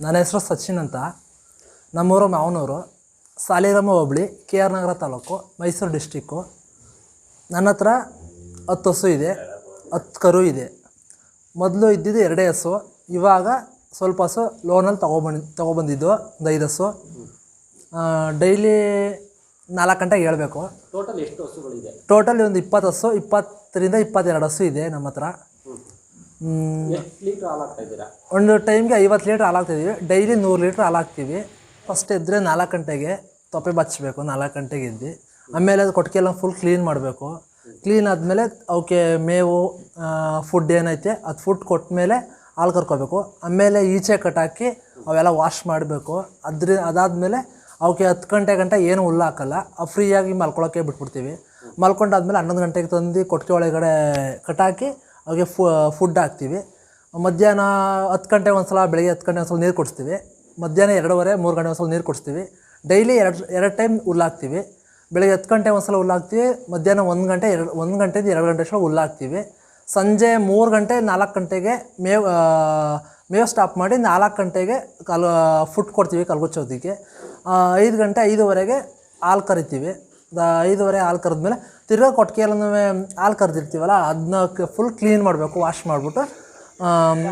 ನನ್ನ ಹೆಸರು ಸಚಿನ್ ಅಂತ. ನಮ್ಮೂರು ಮಾವನೂರು, ಸಾಲಿಗ್ರಾಮ ಹೋಬಳಿ, ಕೆ ಆರ್ ನಗರ ತಾಲೂಕು, ಮೈಸೂರು ಡಿಸ್ಟಿಕ್ಕು. ನನ್ನ ಹತ್ರ 10 ಹಸು ಇದೆ, 10 ಕರು ಇದೆ. ಮೊದಲು ಇದ್ದಿದ್ದು 2 ಹಸು. ಇವಾಗ ಸ್ವಲ್ಪ ಹಸು ಲೋನಲ್ಲಿ ತೊಗೊಬಂದಿದ್ದು, ಒಂದು 5 ಹಸು. ಡೈಲಿ 4 ಗಂಟೆಗೆ ಹೇಳ್ಬೇಕು. ಟೋಟಲ್ ಎಷ್ಟು ಹಸುಗಳಿದೆ? ಟೋಟಲಿ ಒಂದು 20 ಹಸು, 20ರಿಂದ 22 ಹಸು ಇದೆ ನಮ್ಮ ಹತ್ರ. ಎಷ್ಟು ಲೀಟ್ರ್ ಹಾಲು ಹಾಕ್ತಾ ಇದ್ದೀರಾ? ಒಂದು ಟೈಮ್ಗೆ 50 ಲೀಟ್ರ್ ಹಾಲು ಹಾಕ್ತಾಯಿದ್ದೀವಿ. ಡೈಲಿ 100 ಲೀಟ್ರ್ ಹಾಲು ಹಾಕ್ತೀವಿ. ಫಸ್ಟ್ ಎದ್ದರೆ 4 ಗಂಟೆಗೆ ತೊಪ್ಪೆ ಬಚ್ಚಬೇಕು. 4 ಗಂಟೆಗೆ ಎದ್ದು ಆಮೇಲೆ ಅದು ಕೊಟ್ಟಿಗೆಲ್ಲ ಫುಲ್ ಕ್ಲೀನ್ ಮಾಡಬೇಕು. ಕ್ಲೀನ್ ಆದಮೇಲೆ ಅವಕ್ಕೆ ಮೇವು ಫುಡ್ ಏನೈತೆ ಅದು ಫುಡ್ ಕೊಟ್ಟಮೇಲೆ ಹಾಲು ಕರ್ಕೋಬೇಕು. ಆಮೇಲೆ ಈಚೆ ಕಟ್ಟಾಕಿ ಅವೆಲ್ಲ ವಾಶ್ ಮಾಡಬೇಕು. ಅದಾದಮೇಲೆ ಅವಕ್ಕೆ 10 ಗಂಟೆ ಏನು ಹುಲ್ಲು ಹಾಕಲ್ಲ, ಫ್ರೀಯಾಗಿ ಮಲ್ಕೊಳ್ಳೋಕ್ಕೆ ಬಿಟ್ಬಿಡ್ತೀವಿ. ಮಲ್ಕೊಂಡಾದ್ಮೇಲೆ 11 ಗಂಟೆಗೆ ತಂದು ಕೊಟ್ಟಿಗೆ ಒಳಗಡೆ ಕಟ್ಟಾಕಿ ಅವ್ರಿಗೆ ಫುಡ್ ಹಾಕ್ತೀವಿ. ಮಧ್ಯಾಹ್ನ 10 ಗಂಟೆಗೆ ಒಂದು ಸಲ, ಬೆಳಗ್ಗೆ 10 ಗಂಟೆ ಒಂದು ಸಲ ನೀರು ಕೊಡಿಸ್ತೀವಿ. ಮಧ್ಯಾಹ್ನ 2:30, 3 ಗಂಟೆ ಒಂದು ಸಲ ನೀರು ಕೊಡಿಸ್ತೀವಿ. ಡೈಲಿ ಎರಡು ಟೈಮ್ ಹುಲ್ಲು ಹಾಕ್ತೀವಿ. ಬೆಳಗ್ಗೆ 10 ಗಂಟೆ ಒಂದು ಸಲ ಹುಲ್ಲು ಹಾಕ್ತೀವಿ. ಮಧ್ಯಾಹ್ನ 1 ಗಂಟೆಯಿಂದ 2 ಗಂಟೆ ಅಷ್ಟೊಳಗೆ ಹುಲ್ಲು ಹಾಕ್ತೀವಿ. ಸಂಜೆ 3 ಗಂಟೆ 4 ಗಂಟೆಗೆ ಮೇವು ಸ್ಟಾಪ್ ಮಾಡಿ 4 ಗಂಟೆಗೆ ಫುಡ್ ಕೊಡ್ತೀವಿ ಕಲ್ಗುಚ್ಚೋದಕ್ಕೆ. 5 ಗಂಟೆ 5:15ಗೆ ಹಾಲು ಕರಿತೀವಿ. 5:30 ಹಾಲು ಕರೆದ್ಮೇಲೆ ತಿರ್ಗಾ ಕೊಟ್ಟಿಗೆಲ್ಲೂ ಹಾಲು ಕರೆದಿರ್ತೀವಲ್ಲ ಅದನ್ನ ಫುಲ್ ಕ್ಲೀನ್ ಮಾಡಬೇಕು, ವಾಶ್ ಮಾಡಿಬಿಟ್ಟು.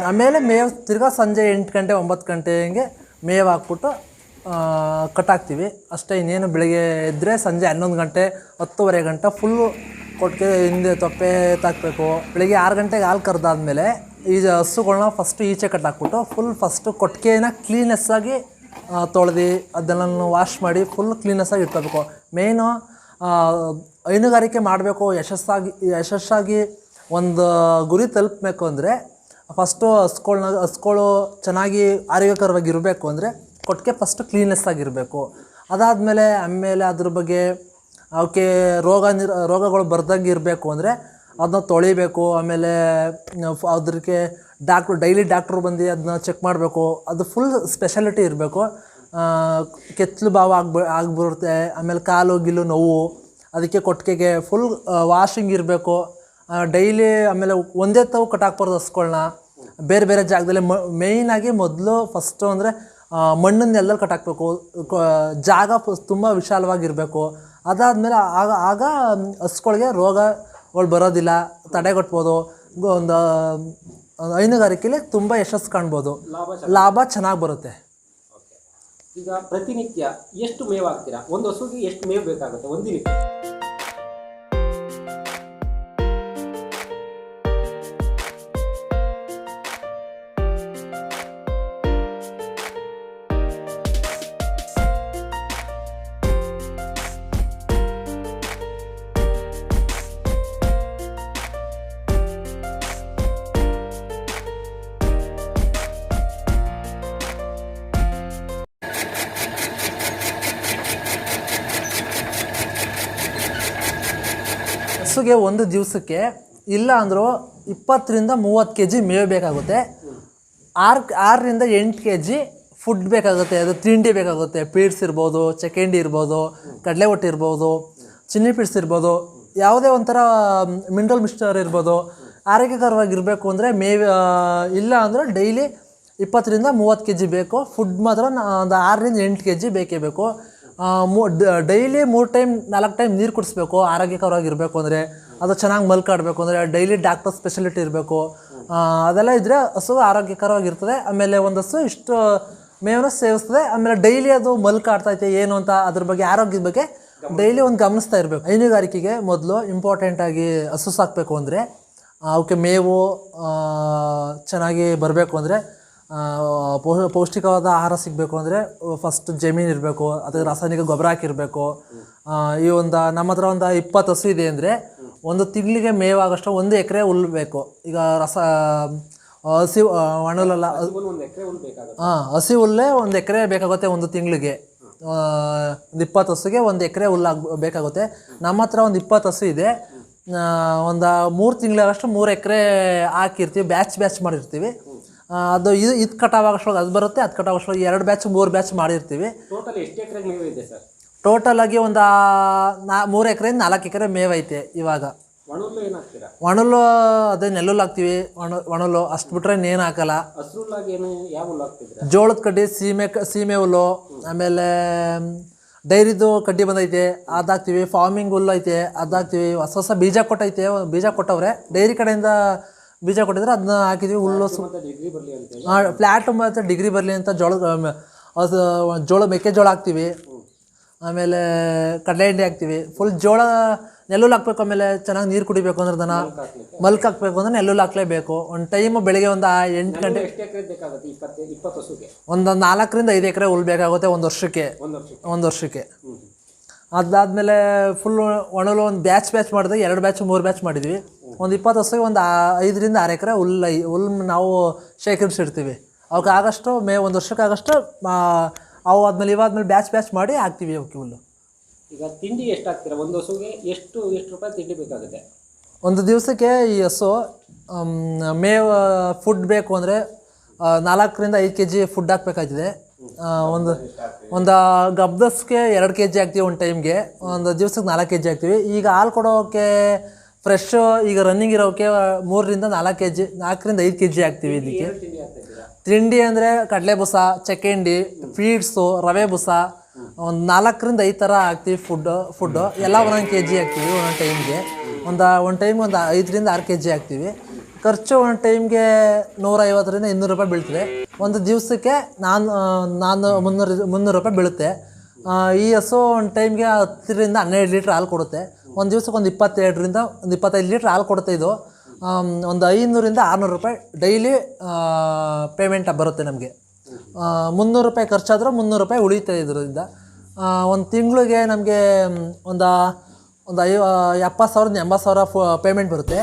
ಆಮೇಲೆ ಮೇವು ತಿರ್ಗಾ ಸಂಜೆ 8 ಗಂಟೆ 9 ಗಂಟೆ ಹಂಗೆ ಮೇವು ಹಾಕ್ಬಿಟ್ಟು ಕಟ್ಟಾಕ್ತೀವಿ ಅಷ್ಟೇ. ಇನ್ನೇನು ಬೆಳಗ್ಗೆ ಎದ್ದರೆ ಸಂಜೆ 11 ಗಂಟೆ 10:30 ಗಂಟೆ ಫುಲ್ಲು ಕೊಟ್ಟಿಗೆ ಹಿಂದೆ ತೊಪ್ಪೆ ತಾಕಬೇಕು. ಬೆಳಗ್ಗೆ 6 ಗಂಟೆಗೆ ಹಾಲು ಕರೆದಾದ್ಮೇಲೆ ಈ ಹಸುಗಳನ್ನ ಫಸ್ಟು ಈಚೆ ಕಟ್ಟಾಕ್ಬಿಟ್ಟು ಫಸ್ಟು ಕೊಟ್ಟಿಗೆನ ಕ್ಲೀನೆಸ್ಸಾಗಿ ತೊಳೆದು ಅದೆಲ್ಲ ವಾಶ್ ಮಾಡಿ ಫುಲ್ ಕ್ಲೀನೆಸ್ಸಾಗಿ ಇಟ್ಕೋಬೇಕು. ಮೇಯ್ನು ಹೈನುಗಾರಿಕೆ ಮಾಡಬೇಕು, ಯಶಸ್ಸಾಗಿ ಒಂದು ಗುರಿ ತಲುಪಬೇಕು ಅಂದರೆ ಫಸ್ಟು ಹಸುಗಳು ಚೆನ್ನಾಗಿ ಆರೋಗ್ಯಕರವಾಗಿ ಇರಬೇಕು ಅಂದರೆ ಕೊಟ್ಟಿಗೆ ಫಸ್ಟು ಕ್ಲೀನೆಸ್ಸಾಗಿರಬೇಕು. ಅದಾದಮೇಲೆ ಅದ್ರ ಬಗ್ಗೆ ಅವಕ್ಕೆ ರೋಗಗಳು ಬರ್ದಂಗೆ ಇರಬೇಕು ಅಂದರೆ ಅದನ್ನ ತೊಳಿಬೇಕು. ಆಮೇಲೆ ಅದಕ್ಕೆ ಡೈಲಿ ಡಾಕ್ಟ್ರು ಬಂದು ಅದನ್ನ ಚೆಕ್ ಮಾಡಬೇಕು. ಅದು ಫುಲ್ ಸ್ಪೆಷಾಲಿಟಿ ಇರಬೇಕು. ಕೆಚ್ಚಲು ಬಾವು ಆಗ್ಬಿಡುತ್ತೆ. ಆಮೇಲೆ ಕಾಲು ಗಿಲು ನೋವು, ಅದಕ್ಕೆ ಕೊಟ್ಟಿಗೆಗೆ ಫುಲ್ ವಾಷಿಂಗ್ ಇರಬೇಕು ಡೈಲಿ. ಆಮೇಲೆ ಒಂದೇ ತಾವು ಕಟ್ಟಾಕ್ಬಾರ್ದು ಹಸುಗಳ್ನ, ಬೇರೆ ಬೇರೆ ಜಾಗದಲ್ಲಿ. ಮೇಯ್ನಾಗಿ ಮೊದಲು ಫಸ್ಟು ಅಂದರೆ ಮಣ್ಣಿನ ನೆಲದಲ್ಲಿ ಕಟ್ಟಾಕಬೇಕು. ಜಾಗ ತುಂಬ ವಿಶಾಲವಾಗಿರಬೇಕು. ಅದಾದಮೇಲೆ ಆಗ ಹಸುಗಳಿಗೆ ರೋಗಗಳು ಬರೋದಿಲ್ಲ, ತಡೆಗಟ್ಬೋದು. ಒಂದು ಹೈನುಗಾರಿಕೆಯಲ್ಲಿ ತುಂಬ ಯಶಸ್ಸು ಕಾಣ್ಬೋದು, ಲಾಭ ಚೆನ್ನಾಗಿ ಬರುತ್ತೆ. ಈಗ ಪ್ರತಿನಿತ್ಯ ಎಷ್ಟು ಮೇವು ಹಾಕ್ತೀರಾ? ಒಂದು ಹಸುಗೆ ಎಷ್ಟು ಮೇವು ಬೇಕಾಗುತ್ತೆ ಒಂದಿನಕ್ಕೆ? ಹಸುಗೆ ಒಂದು ದಿವಸಕ್ಕೆ ಇಲ್ಲ ಅಂದರೂ 20ರಿಂದ 30 kg ಮೇವು ಬೇಕಾಗುತ್ತೆ. 6ರಿಂದ 8 kg ಫುಡ್ ಬೇಕಾಗುತ್ತೆ. ಅದು ತಿಂಡಿ ಬೇಕಾಗುತ್ತೆ. ಪೀಡ್ಸ್ ಇರ್ಬೋದು, ಚಕ್ಕಂಡಿ ಇರ್ಬೋದು, ಕಡಲೆ ಒಟ್ಟು ಇರ್ಬೋದು, ಚಿನ್ನಿ ಪೀಡ್ಸ್ ಇರ್ಬೋದು, ಯಾವುದೇ ಒಂಥರ ಮಿನರಲ್ ಮಿಕ್ಸ್ಚರ್ ಇರ್ಬೋದು. ಆರೋಗ್ಯಕರವಾಗಿರಬೇಕು ಅಂದರೆ ಮೇವು ಇಲ್ಲ ಅಂದರೆ ಡೈಲಿ 20ರಿಂದ 30 kg ಬೇಕು. ಫುಡ್ ಮಾತ್ರ ಒಂದು 6ರಿಂದ 8 kg ಬೇಕೇ ಬೇಕು. ಡೈಲಿ 3 ಟೈಮ್ 4 ಟೈಮ್ ನೀರು ಕುಡಿಸ್ಬೇಕು. ಆರೋಗ್ಯಕರವಾಗಿರಬೇಕು ಅಂದರೆ, ಅದು ಚೆನ್ನಾಗಿ ಮಲ್ಕಾಡಬೇಕು ಅಂದರೆ ಡೈಲಿ ಡಾಕ್ಟರ್ ಸ್ಪೆಷಾಲಿಟಿ ಇರಬೇಕು. ಅದೆಲ್ಲ ಇದ್ದರೆ ಹಸು ಆರೋಗ್ಯಕರವಾಗಿರ್ತದೆ. ಆಮೇಲೆ ಒಂದು ಹಸು ಇಷ್ಟು ಮೇವನ್ನು ಸೇವಿಸ್ತದೆ. ಆಮೇಲೆ ಡೈಲಿ ಅದು ಮಲ್ಕಾಡ್ತೈತೆ ಏನು ಅಂತ ಅದ್ರ ಬಗ್ಗೆ, ಆರೋಗ್ಯದ ಬಗ್ಗೆ ಡೈಲಿ ಒಂದು ಗಮನಿಸ್ತಾ ಇರಬೇಕು. ಹೈನುಗಾರಿಕೆಗೆ ಮೊದಲು ಇಂಪಾರ್ಟೆಂಟಾಗಿ ಹಸು ಸಾಕಬೇಕು ಅಂದರೆ ಅವಕ್ಕೆ ಮೇವು ಚೆನ್ನಾಗಿ ಬರಬೇಕು ಅಂದರೆ, ಪೌಷ್ಟಿಕವಾದ ಆಹಾರ ಸಿಗಬೇಕು ಅಂದರೆ ಫಸ್ಟ್ ಜಮೀನು ಇರಬೇಕು, ಅದಕ್ಕೆ ರಾಸಾಯನಿಕ ಗೊಬ್ಬರ ಹಾಕಿರಬೇಕು. ಈ ನಮ್ಮ ಹತ್ರ ಒಂದು 20 ಹಸು ಇದೆ ಅಂದರೆ ಒಂದು ತಿಂಗಳಿಗೆ ಮೇವಾಗಷ್ಟು 1 ಎಕರೆ ಹುಲ್ಲು ಬೇಕು. ಈಗ ಹಸಿ ಒಣಲಲ್ಲ, ಹಸಿ ಹುಲ್ಲೇ 1 ಎಕರೆ ಬೇಕಾಗುತ್ತೆ ಒಂದು ತಿಂಗಳಿಗೆ. ಒಂದು 20 ಹಸುಗೆ 1 ಎಕರೆ ಹುಲ್ಲು ಬೇಕಾಗುತ್ತೆ. ನಮ್ಮ ಹತ್ರ ಒಂದು 20 ಹಸು ಇದೆ. ಒಂದು 3 ತಿಂಗಳಷ್ಟು 3 ಎಕರೆ ಹಾಕಿರ್ತೀವಿ. ಬ್ಯಾಚ್ ಮಾಡಿರ್ತೀವಿ. ಅದು ಇದು ಕಟಾವಾಗೋಷ್ಟ್ರೊಳಗೆ ಅದು ಬರುತ್ತೆ, ಅದು ಕಟಾವಾಗೋಷ್ಟ್ರೊಳಗೆ 2 ಬ್ಯಾಚ್ 3 ಬ್ಯಾಚ್ ಮಾಡಿರ್ತೀವಿ. ಟೋಟಲ್ ಎಷ್ಟು ಎಕರೆ ಮೇವು ಇದೆ ಸರ್? ಟೋಟಲಾಗಿ ಒಂದು 3 ಎಕರೆಯಿಂದ 4 ಎಕರೆ ಮೇವೈತೆ ಇವಾಗ. ಒಣಹುಲ್ಲು ಏನು ಹಾಕ್ತೀರಾ? ಒಣಲು ಅದೇ ನೆಲ್ಲುಲ್ಲು ಹಾಕ್ತೀವಿ, ಒಣಲು ಅಷ್ಟು ಬಿಟ್ರೆ ಇನ್ನೇನು ಹಾಕಲ್ಲ. ಹಸ್ರುಲ್ಲಾಗಿ ಏನು ಯಾವ ಹುಲ್ಲು ಹಾಕ್ತಿದ್ರೆ? ಜೋಳದ ಕಡ್ಡಿ, ಸೀಮೆ ಹುಲ್ಲು, ಆಮೇಲೆ ಡೈರಿದು ಕಡ್ಡಿ ಬಂದೈತೆ ಅದು ಹಾಕ್ತೀವಿ, ಫಾರ್ಮಿಂಗ್ ಹುಲ್ಲು ಐತೆ ಅದು ಹಾಕ್ತೀವಿ, ಹೊಸ ಹೊಸ ಬೀಜ ಕೊಟ್ಟೈತೆ, ಬೀಜ ಕೊಟ್ಟವ್ರೆ ಡೈರಿ ಕಡೆಯಿಂದ ಬೀಜ ಕೊಟ್ಟಿದ್ರೆ ಅದನ್ನ ಹಾಕಿದ್ವಿ. ಹುಲ್ಲು ಡಿಗ್ರಿ ಬರಲಿ ಅಂತ ಫ್ಲ್ಯಾಟ್ ಮತ್ತು ಡಿಗ್ರಿ ಬರಲಿ ಅಂತ ಜೋಳ ಮೆಕ್ಕೆಜೋಳ ಹಾಕ್ತೀವಿ, ಆಮೇಲೆ ಕಡಲೆ ಹಿಂಡಿ ಹಾಕ್ತೀವಿ. ಫುಲ್ ಜೋಳ ನೆಲ್ಲುಲ್ಲು ಹಾಕ್ಬೇಕು. ಆಮೇಲೆ ಚೆನ್ನಾಗಿ ನೀರು ಕುಡಿಬೇಕು ಅಂದ್ರೆ ದನ ಮಲ್ಕ್ ಹಾಕ್ಬೇಕು ಅಂದ್ರೆ ನೆಲ್ಲುಲ್ಲು ಹಾಕ್ಲೇಬೇಕು. ಒಂದು ಟೈಮು ಬೆಳಿಗ್ಗೆ ಒಂದು 8 ಗಂಟೆ, ಎಷ್ಟು ಎಕರೆ ಬೇಕಾಗುತ್ತೆ? 20 ಹಸುಗೆ ಒಂದು 4ರಿಂದ 5 ಎಕರೆ ಹುಲ್ಲು ಬೇಕಾಗುತ್ತೆ ಒಂದು ವರ್ಷಕ್ಕೆ. ಒಂದು ವರ್ಷಕ್ಕೆ ಅದಾದಮೇಲೆ ಫುಲ್ ಒಣಲು ಒಂದು ಬ್ಯಾಚ್ ಮಾಡಿದ್ರೆ 2 ಬ್ಯಾಚ್ 3 ಬ್ಯಾಚ್ ಮಾಡಿದ್ವಿ. ಒಂದು 20 ಹಸುಗೆ ಒಂದು 5ರಿಂದ 6 ಎಕರೆ ಹುಲ್ಲು ನಾವು ಶೇಖರಿಸಿರ್ತೀವಿ. ಅವಕ್ಕೆ ಆಗಷ್ಟು ಒಂದು ವರ್ಷಕ್ಕೆ ಆಗಷ್ಟು ಅವು ಆದಮೇಲೆ ಇವಾದ್ಮೇಲೆ ಬ್ಯಾಚ್ ಮಾಡಿ ಹಾಕ್ತೀವಿ ಅವಕ್ಕೆ ಹುಲ್ಲು. ಈಗ ತಿಂಡಿ ಎಷ್ಟು ಹಾಕ್ತೀರಾ ಒಂದು ಹಸುಗೆ? ಎಷ್ಟು ರೂಪಾಯಿ ತಿಂಡಿ ಬೇಕಾಗುತ್ತೆ ಒಂದು ದಿವಸಕ್ಕೆ? ಈ ಹಸು ಮೇವು ಫುಡ್ ಬೇಕು ಅಂದರೆ 4ರಿಂದ 5 kg ಫುಡ್ ಹಾಕ್ಬೇಕಾಗ್ತದೆ. ಒಂದು ಗಬ್ದಸ್ಗೆ 2 kg ಹಾಕ್ತೀವಿ ಒಂದು ಟೈಮ್ಗೆ. ಒಂದು ದಿವ್ಸಕ್ಕೆ 4 kg ಹಾಕ್ತೀವಿ. ಈಗ ಹಾಲು ಕೊಡೋಕ್ಕೆ ಫ್ರೆಶ್ಶು ಈಗ ರನ್ನಿಂಗ್ ಇರೋಕ್ಕೆ 3ರಿಂದ 4 kg, 4ರಿಂದ 5 kg ಹಾಕ್ತೀವಿ. ಇದಕ್ಕೆ ತಿಂಡಿ ಅಂದರೆ ಕಡಲೆ ಬೂಸ, ಚಕ್ಕೆ ಫೀಡ್ಸು, ರವೆ ಬೂಸ, ಒಂದು 4ರಿಂದ 5 ಥರ ಹಾಕ್ತೀವಿ. ಫುಡ್ಡು ಎಲ್ಲ 1 kg ಹಾಕ್ತೀವಿ ಒಂದೊಂದು ಟೈಮ್ಗೆ. ಒಂದು ಟೈಮ್ಗೆ ಒಂದು 5ರಿಂದ 6 kg ಹಾಕ್ತೀವಿ. ಖರ್ಚು ಒಂದು ಟೈಮ್ಗೆ 150ರಿಂದ 200 ರೂಪಾಯಿ ಬೀಳ್ತದೆ. ಒಂದು ದಿವಸಕ್ಕೆ 300 ರೂಪಾಯಿ ಬೀಳುತ್ತೆ. ಈ ಹಸು ಒಂದು ಟೈಮ್ಗೆ 10ರಿಂದ 12 ಲೀಟ್ರ್ ಹಾಲು ಕೊಡುತ್ತೆ. ಒಂದು ದಿವ್ಸಕ್ಕೆ ಒಂದು 22ರಿಂದ 25 ಲೀಟ್ರ್ ಹಾಲು ಕೊಡುತ್ತೆ. ಇದು ಒಂದು 500ರಿಂದ 600 ರೂಪಾಯಿ ಡೈಲಿ ಪೇಮೆಂಟ್ ಬರುತ್ತೆ ನಮಗೆ. 300 ರೂಪಾಯಿ ಖರ್ಚಾದರೂ 300 ರೂಪಾಯಿ ಉಳಿಯುತ್ತೆ ಇದರಿಂದ. ಒಂದು ತಿಂಗಳಿಗೆ ನಮಗೆ ಒಂದು 70,000 80,000 ಪೇಮೆಂಟ್ ಬರುತ್ತೆ.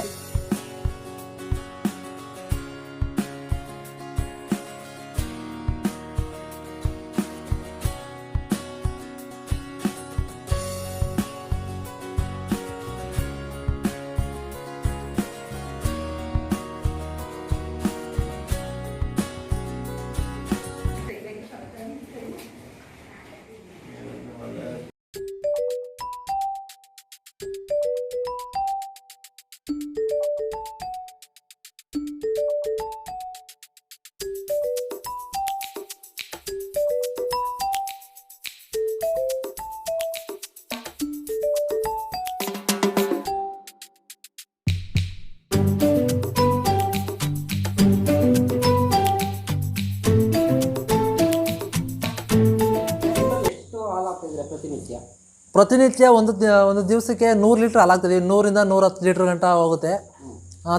ಪ್ರತಿನಿತ್ಯ ಒಂದು ದಿವಸಕ್ಕೆ 100 ಲೀಟ್ರ್ ಹಾಲಾಗ್ತದೆ. 100ರಿಂದ 110 ಲೀಟ್ರ್ ಗಂಟ ಹೋಗುತ್ತೆ.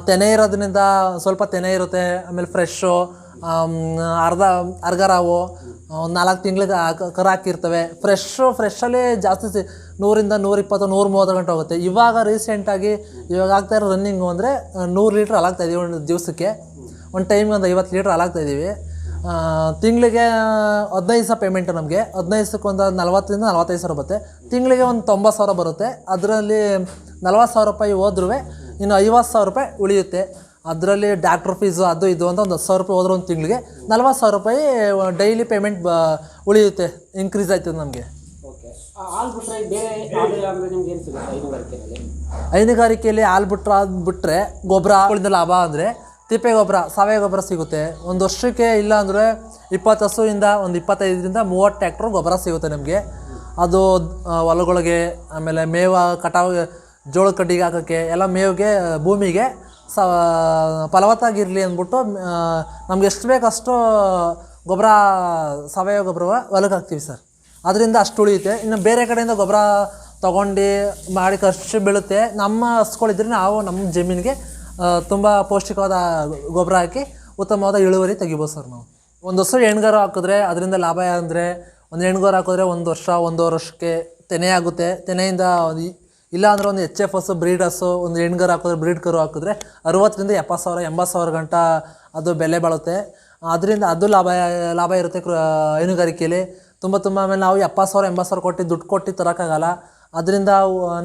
ತೆನೆ ಇರೋದ್ರಿಂದ ಸ್ವಲ್ಪ ತೆನೆ ಇರುತ್ತೆ. ಆಮೇಲೆ ಫ್ರೆಶ್ಶು ಅರ್ಗರಾವು ಒಂದು 4 ತಿಂಗಳಿಗೆ ಕರು ಹಾಕಿರ್ತವೆ. ಫ್ರೆಶ್ಶಲ್ಲಿ ಜಾಸ್ತಿ 100ರಿಂದ 120 130 ಗಂಟೆ ಹೋಗುತ್ತೆ. ಇವಾಗ ರೀಸೆಂಟಾಗಿ ಇವಾಗ ಆಗ್ತಾಯಿರೋ ರನ್ನಿಂಗು ಅಂದರೆ 100 ಲೀಟ್ರ್ ಹಾಲಾಗ್ತಾಯಿದ್ದೀವಿ ಒಂದು ದಿವಸಕ್ಕೆ. ಒಂದು ಟೈಮ್ಗೆ ಒಂದು 50 ಲೀಟ್ರ್ ಹಾಲಾಗ್ತಾಯಿದ್ದೀವಿ. ತಿಂಗಳಿಗೆ 15 ದಿವಸ ಪೇಮೆಂಟು ನಮಗೆ. 15 ದಿವಸಕ್ಕೆ ಒಂದು 40ರಿಂದ 45 ಸಾವಿರ ಬರುತ್ತೆ. ತಿಂಗಳಿಗೆ ಒಂದು 90,000 ಬರುತ್ತೆ. ಅದರಲ್ಲಿ 40,000 ರೂಪಾಯಿ ಹೋದ್ರೂ ಇನ್ನು 50,000 ರೂಪಾಯಿ ಉಳಿಯುತ್ತೆ. ಅದರಲ್ಲಿ ಡಾಕ್ಟ್ರ್ ಫೀಸು ಅದು ಇದು ಅಂತ ಒಂದು 10,000 ರೂಪಾಯಿ ಹೋದ್ರೆ ಒಂದು ತಿಂಗಳಿಗೆ 40,000 ರೂಪಾಯಿ ಡೈಲಿ ಪೇಮೆಂಟ್ ಉಳಿಯುತ್ತೆ. ಇನ್ಕ್ರೀಸ್ ಆಯ್ತದೆ ನಮಗೆ. ಹೈನುಗಾರಿಕೆಯಲ್ಲಿ ಹಾಲು ಬಿಟ್ಟರೆ ಗೊಬ್ಬರ ಲಾಭ ಅಂದರೆ ತಿಪ್ಪೆ ಗೊಬ್ಬರ, ಸಾವಯವ ಗೊಬ್ಬರ ಸಿಗುತ್ತೆ. ಒಂದು ವರ್ಷಕ್ಕೆ ಇಲ್ಲ ಅಂದರೆ 20 ಹಸುವಿಂದ ಒಂದು 25ರಿಂದ 30 ಟ್ರ್ಯಾಕ್ಟ್ರ್ ಗೊಬ್ಬರ ಸಿಗುತ್ತೆ ನಮಗೆ. ಅದು ಹೊಲಗಳಿಗೆ, ಆಮೇಲೆ ಮೇವು ಕಟಾವು, ಜೋಳದ ಕಡ್ಡಿಗೆ ಹಾಕೋಕ್ಕೆ ಎಲ್ಲ ಮೇವಿಗೆ, ಭೂಮಿಗೆ ಫಲವತ್ತಾಗಿರಲಿ ಅಂದ್ಬಿಟ್ಟು ನಮ್ಗೆ ಎಷ್ಟು ಬೇಕಷ್ಟು ಗೊಬ್ಬರ, ಸಾವಯವ ಗೊಬ್ಬರ ಹೊಲಕ್ಕೆ ಹಾಕ್ತೀವಿ ಸರ್. ಅದರಿಂದ ಅಷ್ಟು ಉಳಿಯುತ್ತೆ. ಇನ್ನು ಬೇರೆ ಕಡೆಯಿಂದ ಗೊಬ್ಬರ ತೊಗೊಂಡು ಮಾಡಿ ಖರ್ಚು ಬೀಳುತ್ತೆ. ನಮ್ಮ ಹಸ್ಗಳಿದ್ರೆ ನಾವು ನಮ್ಮ ಜಮೀನಿಗೆ ತುಂಬ ಪೌಷ್ಟಿಕವಾದ ಗೊಬ್ಬರ ಹಾಕಿ ಉತ್ತಮವಾದ ಇಳುವರಿ ತೆಗಿಬೋದು ಸರ್. ನಾವು ಒಂದು ಹಸು ಹೆಣ್ಗಾರು ಹಾಕಿದ್ರೆ ಅದರಿಂದ ಲಾಭ ಅಂದರೆ, ಒಂದು ಹೆಣ್ಗಾರು ಹಾಕಿದ್ರೆ ಒಂದೂವರೆ ವರ್ಷಕ್ಕೆ ತೆನೆ ಆಗುತ್ತೆ. ತೆನೆಯಿಂದ ಇಲ್ಲ ಅಂದರೆ ಒಂದು HF ಹಸು, ಬ್ರೀಡ್ ಹಸು, ಒಂದು ಹೆಣ್ಗಾರು ಹಾಕಿದ್ರೆ, ಬ್ರೀಡ್ ಕರು ಹಾಕಿದ್ರೆ 60ರಿಂದ 70,000 80,000 ಗಂಟ ಅದು ಬೆಲೆ ಬಾಳುತ್ತೆ. ಅದರಿಂದ ಅದು ಲಾಭ ಇರುತ್ತೆ ಹೈನುಗಾರಿಕೆಯಲ್ಲಿ ತುಂಬ. ಆಮೇಲೆ ನಾವು 70,000 80,000 ಕೊಟ್ಟು ದುಡ್ಡು ಕೊಟ್ಟು ತರೋಕ್ಕಾಗಲ್ಲ. ಅದರಿಂದ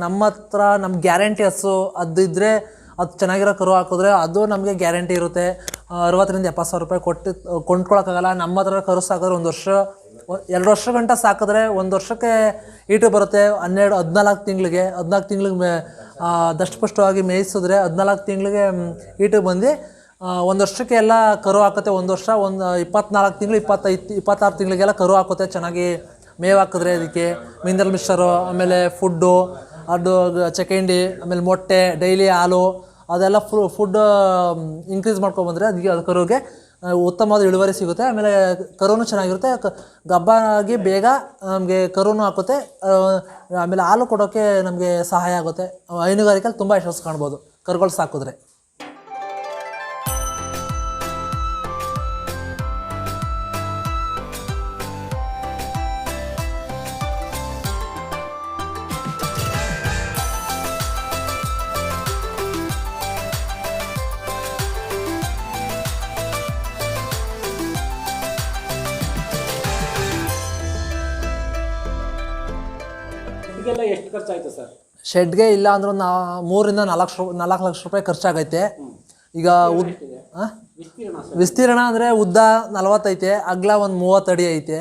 ನಮ್ಮ ಹತ್ರ ನಮ್ಮ ಗ್ಯಾರಂಟಿ ಹಸು ಅದು ಇದ್ದರೆ, ಅದು ಚೆನ್ನಾಗಿರೋ ಕರು ಹಾಕಿದ್ರೆ ಅದು ನಮಗೆ ಗ್ಯಾರಂಟಿ ಇರುತ್ತೆ. 60ರಿಂದ 70,000 ರೂಪಾಯಿ ಕೊಟ್ಟು ಕೊಂಡ್ಕೊಳಕ್ಕಾಗಲ್ಲ. ನಮ್ಮ ಹತ್ರ ಕರು ಸಾಕಿದ್ರೆ 1 ವರ್ಷ 2 ವರ್ಷ ಗಂಟ ಸಾಕಿದ್ರೆ 1 ವರ್ಷಕ್ಕೆ ಈಟು ಬರುತ್ತೆ. 14 ತಿಂಗಳಿಗೆ ದಷ್ಟಪುಷ್ಟವಾಗಿ ಮೇಯಿಸಿದ್ರೆ 14 ತಿಂಗಳಿಗೆ ಈಟಿಗೆ ಬಂದು 1 ವರ್ಷಕ್ಕೆ ಎಲ್ಲ ಕರು ಹಾಕುತ್ತೆ. 1 ವರ್ಷ 24 ತಿಂಗಳು 26 ತಿಂಗಳಿಗೆಲ್ಲ ಕರು ಹಾಕುತ್ತೆ. ಚೆನ್ನಾಗಿ ಮೇವು ಹಾಕಿದ್ರೆ ಅದಕ್ಕೆ ಮಿನರಲ್ ಮಿಕ್ಸ್ಚರು, ಆಮೇಲೆ ಫುಡ್ಡು, ಅದು ಚಕಂಡಿ, ಆಮೇಲೆ ಮೊಟ್ಟೆ, ಡೈಲಿ ಹಾಲು, ಅದೆಲ್ಲ ಫುಡ್ ಇನ್ಕ್ರೀಸ್ ಮಾಡ್ಕೊಬಂದರೆ ಅದಕ್ಕೆ ಅದು ಕರುಗೆ ಉತ್ತಮವಾದ ಇಳುವರಿ ಸಿಗುತ್ತೆ. ಆಮೇಲೆ ಕರುನೂ ಚೆನ್ನಾಗಿರುತ್ತೆ, ಗಬ್ಬಾಗಿ ಬೇಗ ನಮಗೆ ಕರುನೂ ಹಾಕುತ್ತೆ. ಆಮೇಲೆ ಹಾಲು ಕೊಡೋಕ್ಕೆ ನಮಗೆ ಸಹಾಯ ಆಗುತ್ತೆ. ಹೈನುಗಾರಿಕೆಯಲ್ಲಿ ತುಂಬ ಯಶಸ್ಸು ಕಾಣ್ಬೋದು ಕರುಗಳು ಸಾಕಿದ್ರೆ. ಇದಕ್ಕೆಲ್ಲ ಎಷ್ಟು ಖರ್ಚಾಯ್ತು ಸರ್? ಶೆಡ್ಗೆ ಇಲ್ಲ ಅಂದ್ರೂ 3 ರಿಂದ 4 ಲಕ್ಷ ರೂಪಾಯಿ ಖರ್ಚಾಗೈತೆ. ಈಗ ವಿಸ್ತೀರ್ಣ ಅಂದರೆ ಉದ್ದ 40 ಐತೆ, ಅಗಲ ಒಂದು 30 ಅಡಿ ಐತೆ.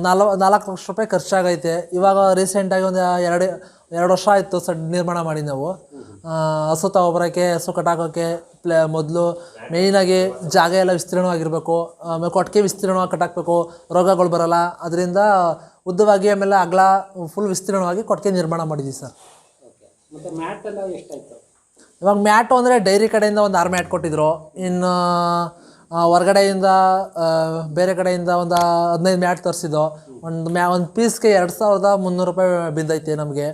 4 ಲಕ್ಷ ರೂಪಾಯಿ ಖರ್ಚಾಗೈತೆ. ಇವಾಗ ರೀಸೆಂಟಾಗಿ ಒಂದು 2 ವರ್ಷ ಆಯಿತು ಸಡ್ ನಿರ್ಮಾಣ ಮಾಡಿ ನಾವು. ಹಸು ತಗೊಬರೋಕ್ಕೆ, ಹಸು ಕಟ್ಟಾಕೋಕ್ಕೆ ಮೊದಲು ಮೇಯ್ನಾಗಿ ಜಾಗ ಎಲ್ಲ ವಿಸ್ತೀರ್ಣವಾಗಿರಬೇಕು. ಆಮೇಲೆ ಕೊಟ್ಟಿಗೆ ವಿಸ್ತೀರ್ಣವಾಗಿ ಕಟ್ಟಾಕಬೇಕು, ರೋಗಗಳು ಬರೋಲ್ಲ. ಅದರಿಂದ ಉದ್ದವಾಗಿ ಆಮೇಲೆ ಅಗಲ ಫುಲ್ ವಿಸ್ತೀರ್ಣವಾಗಿ ಕೊಟ್ಟಿಗೆ ನಿರ್ಮಾಣ ಮಾಡಿದ್ದೀವಿ ಸರ್. ಮತ್ತು ಮ್ಯಾಟ್ ಎಲ್ಲ ಎಷ್ಟಾಯಿತು? ಇವಾಗ ಮ್ಯಾಟು ಅಂದರೆ ಡೈರಿ ಕಡೆಯಿಂದ ಒಂದು 6 ಮ್ಯಾಟ್ ಕೊಟ್ಟಿದ್ರು. ಇನ್ನು ಹೊರಗಡೆಯಿಂದ ಬೇರೆ ಕಡೆಯಿಂದ ಒಂದು 15 ಮ್ಯಾಟ್ ತರಿಸಿದ್ದು. ಒಂದು ಪೀಸ್ಗೆ 2300 ರೂಪಾಯಿ ಬಿದ್ದೈತೆ ನಮಗೆ.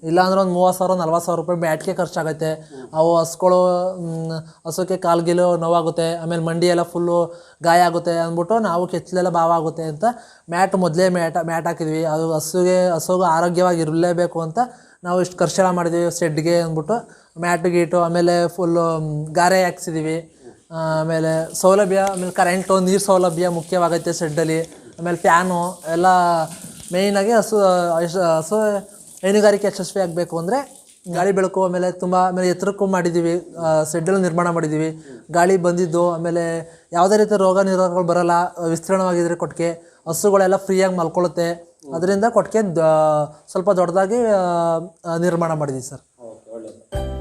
ಇಲ್ಲಾಂದ್ರೆ ಒಂದು 30,000 40,000 ರೂಪಾಯಿ ಮ್ಯಾಟ್ಗೆ ಖರ್ಚಾಗೈತೆ. ಅವು ಹಸುಕ್ಕೆ ಕಾಲ್ಗಿಲು ನೋವಾಗುತ್ತೆ, ಆಮೇಲೆ ಮಂಡಿ ಎಲ್ಲ ಫುಲ್ಲು ಗಾಯ ಆಗುತ್ತೆ ಅಂದ್ಬಿಟ್ಟು ನಾವು ಕೆಚ್ಚಲೆಲ್ಲ ಬಾವ ಆಗುತ್ತೆ ಅಂತ ಮೊದಲೇ ಮ್ಯಾಟ್ ಹಾಕಿದ್ವಿ. ಅದು ಹಸುಗೆ ಆರೋಗ್ಯವಾಗಿ ಇರಲೇಬೇಕು ಅಂತ ನಾವು ಇಷ್ಟು ಖರ್ಚೆಲ್ಲ ಮಾಡಿದ್ದೀವಿ ಶೆಡ್ಗೆ ಅಂದ್ಬಿಟ್ಟು. ಮ್ಯಾಟು ಗೀಟು, ಆಮೇಲೆ ಫುಲ್ಲು ಗಾರೆ ಹಾಕ್ಸಿದ್ದೀವಿ. ಆಮೇಲೆ ಸೌಲಭ್ಯ, ಆಮೇಲೆ ಕರೆಂಟು, ನೀರು ಸೌಲಭ್ಯ ಮುಖ್ಯವಾಗೈತೆ ಶೆಡ್ಡಲ್ಲಿ. ಆಮೇಲೆ ಫ್ಯಾನು ಎಲ್ಲ ಮೇಯ್ನಾಗಿ ಹಸು ಹೈನುಗಾರಿಕೆ ಯಶಸ್ವಿ ಆಗಬೇಕು ಅಂದರೆ ಗಾಳಿ ಬೆಳಕು, ಆಮೇಲೆ ಎತ್ತರಕ್ಕೂ ಮಾಡಿದ್ದೀವಿ. ಶೆಡ್ಡಲ್ಲಿ ನಿರ್ಮಾಣ ಮಾಡಿದ್ದೀವಿ. ಗಾಳಿ ಬಂದಿದ್ದು, ಆಮೇಲೆ ಯಾವುದೇ ರೀತಿ ರೋಗ ನಿರೋಧಗಳು ಬರೋಲ್ಲ. ವಿಸ್ತೀರ್ಣವಾಗಿದ್ದರೆ ಕೊಟ್ಟಿಗೆ ಹಸುಗಳೆಲ್ಲ ಫ್ರೀಯಾಗಿ ಮಲ್ಕೊಳ್ಳುತ್ತೆ. ಅದರಿಂದ ಕೊಟ್ಟಿಗೆ ಸ್ವಲ್ಪ ದೊಡ್ಡದಾಗಿ ನಿರ್ಮಾಣ ಮಾಡಿದ್ದೀವಿ ಸರ್. ಓಕೆ, ಒಳ್ಳೆಯದು.